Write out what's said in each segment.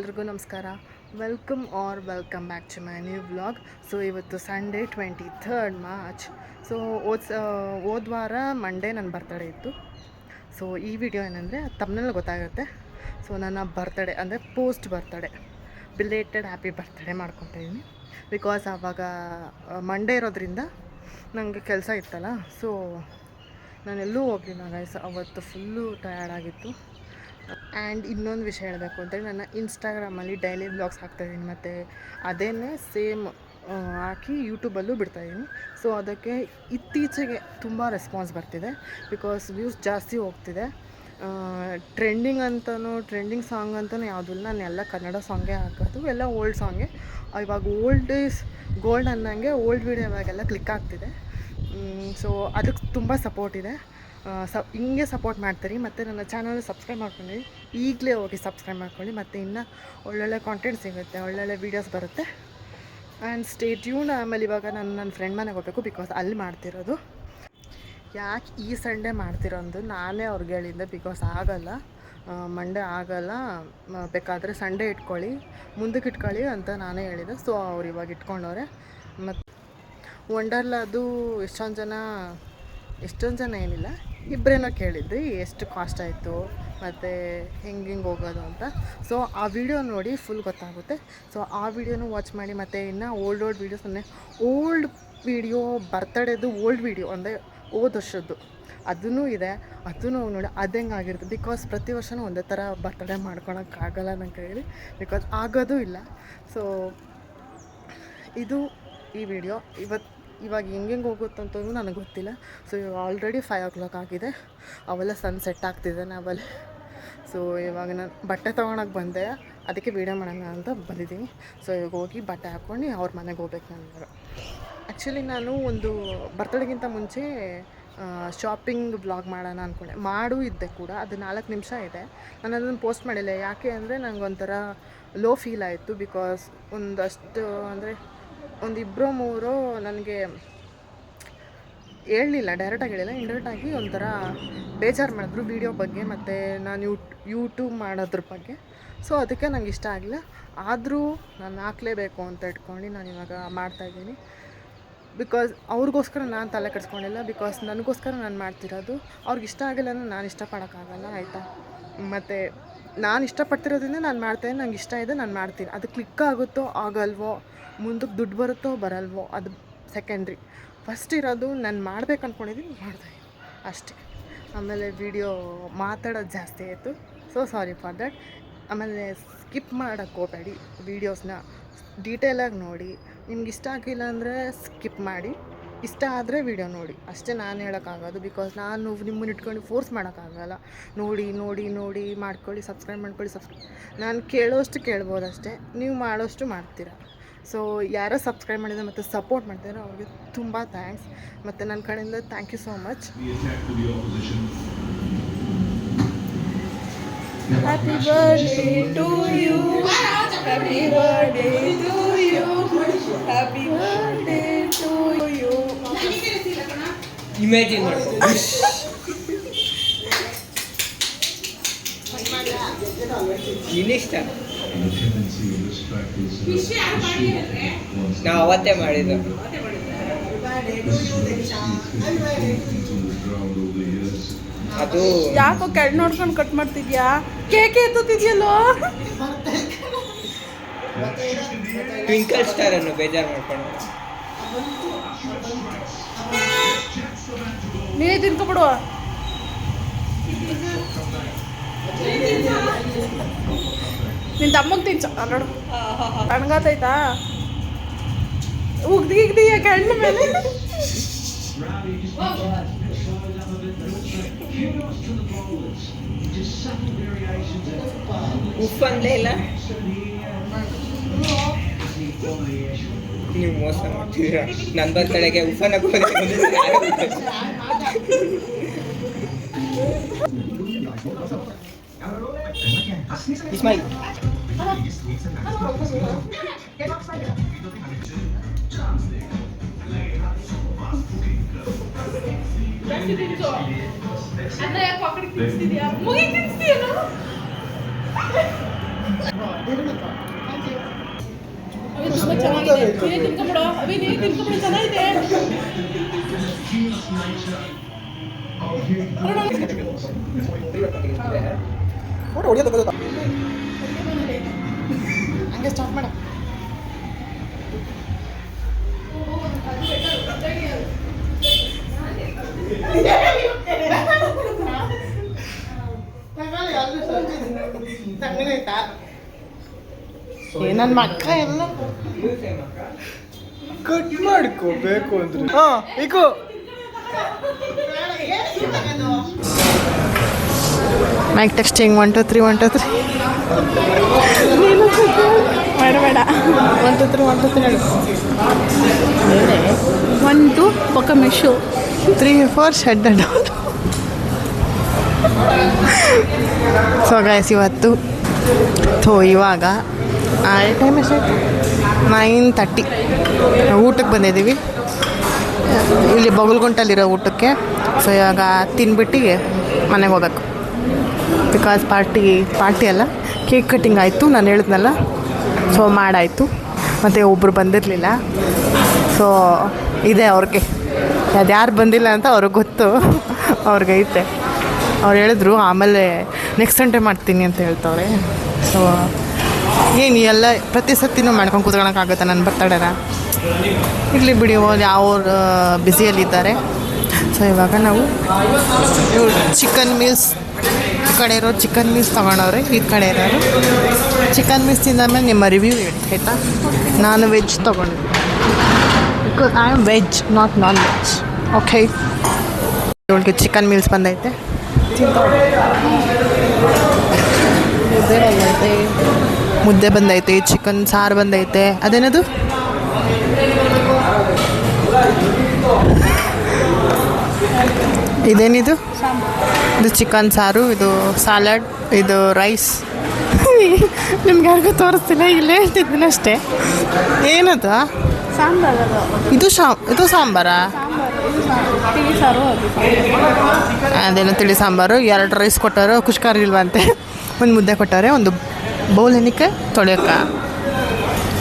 ಎಲ್ರಿಗೂ ನಮಸ್ಕಾರ. Welcome back to my new vlog. So ಇವತ್ತು ಸಂಡೇ 23rd ಮಾರ್ಚ್. ಸೊ ಹೋದ ವಾರ ಮಂಡೇ ನನ್ನ ಬರ್ತಡೇ ಇತ್ತು. ಸೊ ಈ ವಿಡಿಯೋ ಏನಂದರೆ ತಮ್ಮನೆಲ್ಲ ಗೊತ್ತಾಗುತ್ತೆ. ಸೊ ನನ್ನ ಬರ್ತಡೇ ಅಂದರೆ post birthday belated happy birthday ಮಾಡ್ಕೊತಾಯಿದ್ದೀನಿ. ಬಿಕಾಸ್ ಆವಾಗ ಮಂಡೇ ಇರೋದ್ರಿಂದ ನನಗೆ ಕೆಲಸ ಇತ್ತಲ್ಲ. ಸೊ ನಾನೆಲ್ಲೂ ಹೋಗಲಿಲ್ಲ ಗೈಸ್. ಅವತ್ತು ಫುಲ್ಲು ಟಯರ್ಡ್ ಆಗಿತ್ತು. ಆ್ಯಂಡ್ ಇನ್ನೊಂದು ವಿಷಯ ಹೇಳಬೇಕು ಅಂತೇಳಿ ನನ್ನ ಇನ್ಸ್ಟಾಗ್ರಾಮಲ್ಲಿ ಡೈಲಿ ವ್ಲಾಗ್ಸ್ ಹಾಕ್ತಾಯಿದ್ದೀನಿ ಮತ್ತು ಅದೇನೇ ಸೇಮ್ ಹಾಕಿ ಯೂಟ್ಯೂಬಲ್ಲೂ ಬಿಡ್ತಾಯಿದ್ದೀನಿ. ಸೊ ಅದಕ್ಕೆ ಇತ್ತೀಚೆಗೆ ತುಂಬ ರೆಸ್ಪಾನ್ಸ್ ಬರ್ತಿದೆ. ಬಿಕಾಸ್ ವ್ಯೂಸ್ ಜಾಸ್ತಿ ಹೋಗ್ತಿದೆ. ಟ್ರೆಂಡಿಂಗ್ ಸಾಂಗ್ ಅಂತಲೂ ಯಾವುದೂ ಇಲ್ಲ. ನಾನು ಎಲ್ಲ ಕನ್ನಡ ಸಾಂಗೇ ಹಾಕೋದು, ಎಲ್ಲ ಓಲ್ಡ್ ಸಾಂಗೇ. ಇವಾಗ ಓಲ್ಡ್ ಈಸ್ ಗೋಲ್ಡ್ ಅನ್ನಂಗೆ ಓಲ್ಡ್ ವೀಡಿಯೋ ಇವಾಗೆಲ್ಲ ಕ್ಲಿಕ್ ಆಗ್ತಿದೆ. ಸೊ ಅದಕ್ಕೆ ತುಂಬ ಸಪೋರ್ಟ್ ಇದೆ. ಹಿಂಗೆ ಸಪೋರ್ಟ್ ಮಾಡ್ತೀರಿ. ಮತ್ತು ನನ್ನ ಚಾನಲ್ ಸಬ್ಸ್ಕ್ರೈಬ್ ಮಾಡ್ಕೊಂಡು ಈಗಲೇ ಹೋಗಿ ಸಬ್ಸ್ಕ್ರೈಬ್ ಮಾಡ್ಕೊಳ್ಳಿ. ಮತ್ತು ಇನ್ನೂ ಒಳ್ಳೊಳ್ಳೆ ಕಾಂಟೆಂಟ್ ಸಿಗುತ್ತೆ, ಒಳ್ಳೊಳ್ಳೆ ವೀಡಿಯೋಸ್ ಬರುತ್ತೆ. And stay tune. ಆಮೇಲೆ ಇವಾಗ ನಾನು ನನ್ನ ಫ್ರೆಂಡ್ ಮನೆಗೆ ಹೋಗಬೇಕು. ಬಿಕಾಸ್ ಅಲ್ಲಿ ಮಾಡ್ತಿರೋದು. ಯಾಕೆ ಈ ಸಂಡೇ ಮಾಡ್ತಿರೋದು ನಾನೇ ಅವ್ರಿಗೆ ಹೇಳಿದ್ದೆ. ಬಿಕಾಸ್ ಆಗೋಲ್ಲ, ಮಂಡೇ ಆಗೋಲ್ಲ, ಬೇಕಾದರೆ ಸಂಡೇ ಇಟ್ಕೊಳ್ಳಿ, ಮುಂದಕ್ಕೆ ಇಟ್ಕೊಳ್ಳಿ ಅಂತ ನಾನೇ ಹೇಳಿದೆ. ಸೊ ಅವ್ರು ಇವಾಗ ಇಟ್ಕೊಂಡವ್ರೆ. ಮತ್ತು ವಂಡರ್ಲಾದು ಎಷ್ಟೊಂದು ಜನ ಏನಿಲ್ಲ, ಇಬ್ಬರೇನೋ ಕೇಳಿದ್ರಿ ಎಷ್ಟು ಕಾಸ್ಟ್ ಆಯಿತು ಮತ್ತು ಹೆಂಗೆ ಹೋಗೋದು ಅಂತ. ಸೊ ಆ ವಿಡಿಯೋ ನೋಡಿ ಫುಲ್ ಗೊತ್ತಾಗುತ್ತೆ. ಸೊ ಆ ವಿಡಿಯೋನೂ ವಾಚ್ ಮಾಡಿ. ಮತ್ತು ಇನ್ನು ಓಲ್ಡ್ ವೀಡಿಯೋಸ್ ಅಂದರೆ ಓಲ್ಡ್ ವೀಡಿಯೋ ಬರ್ತಡೇದು ಓಲ್ಡ್ ವೀಡಿಯೋ ಅಂದರೆ ಹೋದ ವರ್ಷದ್ದು ಅದೂ ಇದೆ. ಅದನ್ನು ನೋಡಿ ಅದು ಹೆಂಗಾಗಿರುತ್ತೆ. ಬಿಕಾಸ್ ಪ್ರತಿ ವರ್ಷವೂ ಒಂದೇ ಥರ ಬರ್ತಡೇ ಮಾಡ್ಕೊಳಕ್ಕಾಗಲ್ಲ ನನ್ನ ಕೈಯಲ್ಲಿ. ಬಿಕಾಸ್ ಆಗೋದು ಇಲ್ಲ. ಸೊ ಇದು ಈ ವಿಡಿಯೋ. ಇವಾಗ ಹೆಂಗೆ ಹೋಗುತ್ತಂತಂದು ನನಗೆ ಗೊತ್ತಿಲ್ಲ. ಸೊ ಇವಾಗ ಆಲ್ರೆಡಿ 5 o'clock ಆಗಿದೆ. ಅವೆಲ್ಲ ಸನ್ಸೆಟ್ ಆಗ್ತಿದೆ ನಾವಲ್ಲಿ. ಸೊ ಇವಾಗ ನಾನು ಬಟ್ಟೆ ತೊಗೊಳಕ್ಕೆ ಬಂದೆ, ಅದಕ್ಕೆ ವೀಡಿಯೋ ಮಾಡೋಣ ಅಂತ ಬಂದಿದ್ದೀನಿ. ಸೊ ಇವಾಗ ಹೋಗಿ ಬಟ್ಟೆ ಹಾಕ್ಕೊಂಡು ಅವ್ರ ಮನೆಗೆ ಹೋಗ್ಬೇಕು. ನಾನು ಆ್ಯಕ್ಚುಲಿ ನಾನು ಒಂದು ಬರ್ತಡೇಗಿಂತ ಮುಂಚೆ ಶಾಪಿಂಗ್ ಬ್ಲಾಗ್ ಮಾಡೋಣ ಅಂದ್ಕೊಂಡೆ. ಇದ್ದೆ ಕೂಡ. ಅದು 4 ನಿಮಿಷ ಇದೆ. ನಾನು ಅದನ್ನು ಪೋಸ್ಟ್ ಮಾಡಿಲ್ಲ. ಯಾಕೆ ಅಂದರೆ ನನಗೊಂಥರ ಲೋ ಫೀಲ್ ಆಯಿತು. ಬಿಕಾಸ್ ಒಂದಷ್ಟು ಅಂದರೆ ಒಂದು 2-3 ನನಗೆ ಹೇಳಲಿಲ್ಲ, ಡೈರೆಕ್ಟಾಗಿ ಹೇಳಿಲ್ಲ, ಇಂಡೈರೆಕ್ಟಾಗಿ ಒಂಥರ ಬೇಜಾರು ಮಾಡಿದ್ರು ವೀಡಿಯೋ ಬಗ್ಗೆ ಮತ್ತು ನಾನು ಯೂಟ್ಯೂಬ್ ಮಾಡೋದ್ರ ಬಗ್ಗೆ. ಸೊ ಅದಕ್ಕೆ ನಂಗೆ ಇಷ್ಟ ಆಗಿಲ್ಲ. ಆದರೂ ನಾನು ಹಾಕಲೇಬೇಕು ಅಂತ ಇಟ್ಕೊಂಡು ನಾನು ಇವಾಗ ಮಾಡ್ತಾಯಿದ್ದೀನಿ. ಬಿಕಾಸ್ ಅವ್ರಿಗೋಸ್ಕರ ನಾನು ತಲೆ ಕೆಡಿಸ್ಕೊಂಡಿಲ್ಲ. ಬಿಕಾಸ್ ನನಗೋಸ್ಕರ ನಾನು ಮಾಡ್ತಿರೋದು. ಅವ್ರಿಗೆ ಇಷ್ಟ ಆಗಿಲ್ಲ ಅಂದರೆ ನಾನು ಇಷ್ಟಪಡೋಕ್ಕಾಗಲ್ಲ, ಆಯಿತಾ. ಮತ್ತು ನಾನು ಇಷ್ಟಪಡ್ತಿರೋದ್ರಿಂದ ನಾನು ಮಾಡ್ತಾಯಿದ್ದೀನಿ. ನಂಗೆ ಇಷ್ಟ ಇದೆ, ನಾನು ಮಾಡ್ತೀನಿ. ಅದು ಕ್ಲಿಕ್ ಆಗುತ್ತೋ ಆಗಲ್ವೋ, ಮುಂದಕ್ಕೆ ದುಡ್ಡು ಬರುತ್ತೋ ಬರಲ್ವೋ, ಅದು ಸೆಕೆಂಡ್ರಿ. ಫಸ್ಟ್ ಇರೋದು ನಾನು ಮಾಡ್ಬೇಕು ಅಂದ್ಕೊಂಡಿದ್ದೀನಿ, ಮಾಡ್ತಾಯಿದ್ದೀನಿ ಅಷ್ಟೇ. ಆಮೇಲೆ ವೀಡಿಯೋ ಮಾತಾಡೋದು ಜಾಸ್ತಿ ಆಯಿತು. So sorry for that. ಆಮೇಲೆ ಸ್ಕಿಪ್ ಮಾಡೋಕ್ಕೆ ಹೋಗಬೇಡಿ. ವೀಡಿಯೋಸ್ನ ಡೀಟೇಲಾಗಿ ನೋಡಿ. ನಿಮ್ಗೆ ಇಷ್ಟ ಆಗಿಲ್ಲ ಅಂದರೆ ಸ್ಕಿಪ್ ಮಾಡಿ, ಇಷ್ಟ ಆದರೆ ವೀಡಿಯೋ ನೋಡಿ ಅಷ್ಟೇ ನಾನು ಹೇಳೋಕ್ಕಾಗೋದು. ಬಿಕಾಸ್ ನಾನು ನಿಮ್ಮನ್ನು ಇಟ್ಕೊಂಡು ಫೋರ್ಸ್ ಮಾಡೋಕ್ಕಾಗಲ್ಲ. ನೋಡಿ ಮಾಡ್ಕೊಳ್ಳಿ, ಸಬ್ಸ್ಕ್ರೈಬ್ ಮಾಡ್ಕೊಳ್ಳಿ. ನಾನು ಕೇಳೋಷ್ಟು ಕೇಳ್ಬೋದು ಅಷ್ಟೇ, ನೀವು ಮಾಡೋಷ್ಟು ಮಾಡ್ತೀರಾ. ಸೊ ಯಾರೋ ಸಬ್ಸ್ಕ್ರೈಬ್ ಮಾಡಿದರೆ ಮತ್ತು ಸಪೋರ್ಟ್ ಮಾಡ್ತಾರೆ ಅವ್ರಿಗೆ ತುಂಬ ಥ್ಯಾಂಕ್ಸ್. ಮತ್ತು ನನ್ನ ಕಡೆಯಿಂದ thank you so much. Happy birthday to you, happy birthday to you, happy birthday to you. Imagine ಇನ್ನಿಷ್ಟ ನಾವು ಅವತ್ತೇ ಮಾಡಿದ್ದು. ಅದು ಯಾಕೋ ಕೆಳಗೆ ನೋಡ್ಕೊಂಡು ಕಟ್ ಮಾಡ್ತಿದ್ಯಾ? ಕೇಕ್ ಎತ್ತುತ್ತಿದ್ಯಲ್ಲೋ. ಟ್ವಿಂಕಲ್ ಸ್ಟಾರ್ ಅನ್ನು ಬೇಜಾರು ಮಾಡ್ಕೊಂಡು ನೀನೇ ತಿನ್ಕೊಬಿಡುವ. ನಿನ್ನ ತಮ್ಮಗೆ ತಿನ್ಸ ನೋಡು, ಕಣ್ಗಾತೈತಾ? ಉಗ್ದಿಯ ಕಣ್ಣ ಮೇಲೆ. ಉಪ್ಪು ಅಂದೇ ಇಲ್ಲ. ನೀವು ಮೋಸ ಮಾಡ್ತೀರಾ. ನನ್ನ ಬರ್ತಡೆಗೆ ಉಪ್ಪನ್ನ ಇಸ್ಮಾಯಿಲ್ ಅನ್ನ ಯಾಕೆ ಪಕ್ಕಕ್ಕೆ ತಿನ್ಸ್ತಿದ್ಯಾ? ಮುಗಿ ತಿನ್ಸ್ತೀಯಲ್ಲ. ಹಂಗೆ ಸ್ಟಾರ್ಟ್ ಮಾಡ. ನನ್ನ ಮಕ್ಕ ಎಲ್ಲ ಕಟ್ ಮಾಡ್ಕೋಬೇಕು ಅಂದ್ರೆ ಈಗೋ ಮೈಕ್ ಟೆಕ್ಸ್ಟಿಂಗ್ 1 2 3 1 2 3 ಬೇಡ 1 2 3 1 2 3 ಹೇಳು. 1 2 ಪಕ್ಕ mesh 3 4 shut down. So guys ಇವತ್ತು ಇವಾಗ ಟೈಮ್ ಎಷ್ಟಾಯ್ತು? 9:30 ಊಟಕ್ಕೆ ಬಂದಿದ್ದೀವಿ ಇಲ್ಲಿ ಬಗಲ್ಗುಂಟಲ್ಲಿರೋ ಊಟಕ್ಕೆ. ಸೊ ಇವಾಗ ತಿನ್ಬಿಟ್ಟು ಮನೆಗೆ ಹೋಗ್ಬೇಕು. ಬಿಕಾಸ್ ಪಾರ್ಟಿ ಅಲ್ಲ, ಕೇಕ್ ಕಟ್ಟಿಂಗ್ ಆಯಿತು, ನಾನು ಹೇಳಿದ್ನಲ್ಲ. ಸೊ ಮಾಡಾಯಿತು, ಮತ್ತು ಒಬ್ಬರು ಬಂದಿರಲಿಲ್ಲ. ಸೊ ಇದೆ ಅವ್ರಿಗೆ, ಅದು ಯಾರು ಬಂದಿಲ್ಲ ಅಂತ ಅವ್ರಿಗೆ ಗೊತ್ತು, ಅವ್ರಿಗೈತೆ. ಅವ್ರು ಹೇಳಿದ್ರು ಆಮೇಲೆ ನೆಕ್ಸ್ಟ್ ಸಂಡೇ ಮಾಡ್ತೀನಿ ಅಂತ ಹೇಳ್ತವ್ರೆ. ಸೊ ಏನು ಎಲ್ಲ ಪ್ರತಿ ಸತಿನೂ ಮಾಡ್ಕೊಂಡು ಕೂತ್ಕೊಳ್ಳೋಕ್ಕಾಗುತ್ತೆ ನನ್ನ ಬರ್ತಡೇನ? ಇರಲಿ ಬಿಡಿ, ಅವ್ರು ಬ್ಯುಸಿಯಲ್ಲಿದ್ದಾರೆ. ಸೊ ಇವಾಗ ನಾವು ಚಿಕನ್ ಮೀಲ್ಸ್, ಈ ಕಡೆ ಇರೋರು ಚಿಕನ್ ಮೀಲ್ಸ್ ತೊಗೊಂಡವ್ರೆ, ಈ ಕಡೆ ಇರೋರು ಚಿಕನ್ ಮೀಲ್ಸ್ ತಿಂದಾದ್ಮೇಲೆ ನಿಮ್ಮ ರಿವ್ಯೂ ಹೇಳಿ ಆಯಿತಾ? ನಾನು ವೆಜ್ ತೊಗೊಂಡಿದ್ದೆ, because I am veg not non veg. Okay, ಇವಳಿಗೆ ಚಿಕನ್ ಮೀಲ್ಸ್ ಬಂದೈತೆ, ಮುದ್ದೆ ಬಂದೈತೆ, ಚಿಕನ್ ಸಾರು ಬಂದೈತೆ. ಅದೇನದು ಇದೇನಿದು? ಇದು ಚಿಕನ್ ಸಾರು, ಇದು ಸಾಲಡ್, ಇದು ರೈಸ್. ನಿಮ್ಗೆ ಯಾರಿಗೂ ತೋರಿಸ್ತಿಲ್ಲ, ಇಲ್ಲೇ ಹೇಳ್ತಿದ್ದೀನಿ ಅಷ್ಟೇ. ಏನದು? ಸಾಂಬಾರು. ಇದು ಸಾಂಬಾರಾ? ತಿಳಿ ಸಾರು. ಅದೇನು ತಿಳಿ ಸಾಂಬಾರು. 2 ರೈಸ್ ಕೊಟ್ಟವರು, ಕುಷ್ಕಾರ ಇಲ್ವಂತೆ. ಒಂದು ಮುದ್ದೆ ಕೊಟ್ಟವ್ರೆ, ಒಂದು ಬೌಲ್ ಏನಕ್ಕೆ ತೊಳೆಯೋಕ್ಕ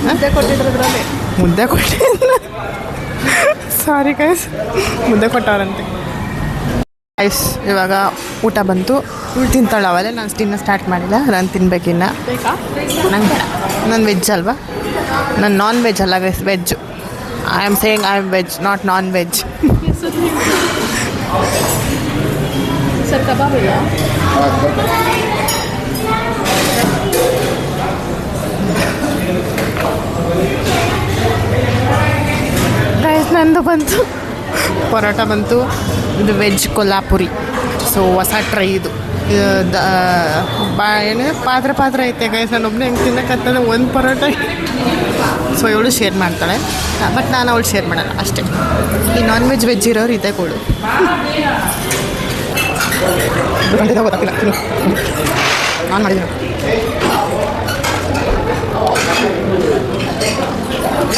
ಮುದ್ದೆ ಕೊಟ್ಟಿದ್ರದ್ರಲ್ಲಿ ಮುದ್ದೆ ಕೊಟ್ಟಿಲ್ಲ. ಸಾರಿ ಗೈಸ್, ಮುದ್ದೆ ಕೊಟ್ಟವ್ರಂತೆ. ಗೈಸ್ ಇವಾಗ ಊಟ ಬಂತು. ಇವಳು ತಿಂತಾಳೆ, ಅವಲ್ಲೇ ನಾನು ತಿನ್ನೋ ಸ್ಟಾರ್ಟ್ ಮಾಡಿಲ್ಲ. ನಾನು ತಿನ್ಬೇಕಿನ್ನ. ಬೇಕಾ? ನಂಗೆ ಬೇಡ, ನಾನು ವೆಜ್ ಅಲ್ವಾ, ನಾನು ನಾನ್ ವೆಜ್ ಅಲ್ಲ guys, veg. I am saying I am veg not non veg. Sir kebab ಇಲ್ಲ? ಗೈಸ್ ನಂದು ಬಂತು, ಪರೋಟ ಬಂತು. ಇದು ವೆಜ್ ಕೊಲ್ಲಾಪುರಿ. ಸೊ ಹೊಸ ಟ್ರೈ ಇದು. ಏನು ಪಾತ್ರೆ ಐತೆ ಗೈಸ್. ನಾನು ಒಬ್ಬನೇ ಹೆಂಗೆ ತಿನ್ನಕತ್ತಂದ್ರೆ ಒಂದು ಪರೋಟ. ಸೊ ಇವಳು ಶೇರ್ ಮಾಡ್ತಾಳೆ, ಬಟ್ ನಾನು ಅವಳು ಶೇರ್ ಮಾಡಲ್ಲ ಅಷ್ಟೇ. ಈ ನಾನ್ ವೆಜ್ ಇರೋರು ಇದೆ ಕೊಡು. ಗೊತ್ತಾಗಿಲ್ಲ ನಾನು ಮಾಡಿದ್ದೀನಿ.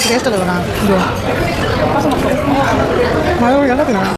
ಟೇಸ್ಟ್ ಅಲ್ಲ ಇದು ಎಲ್ಲ ತಿನ್ನೋಣ.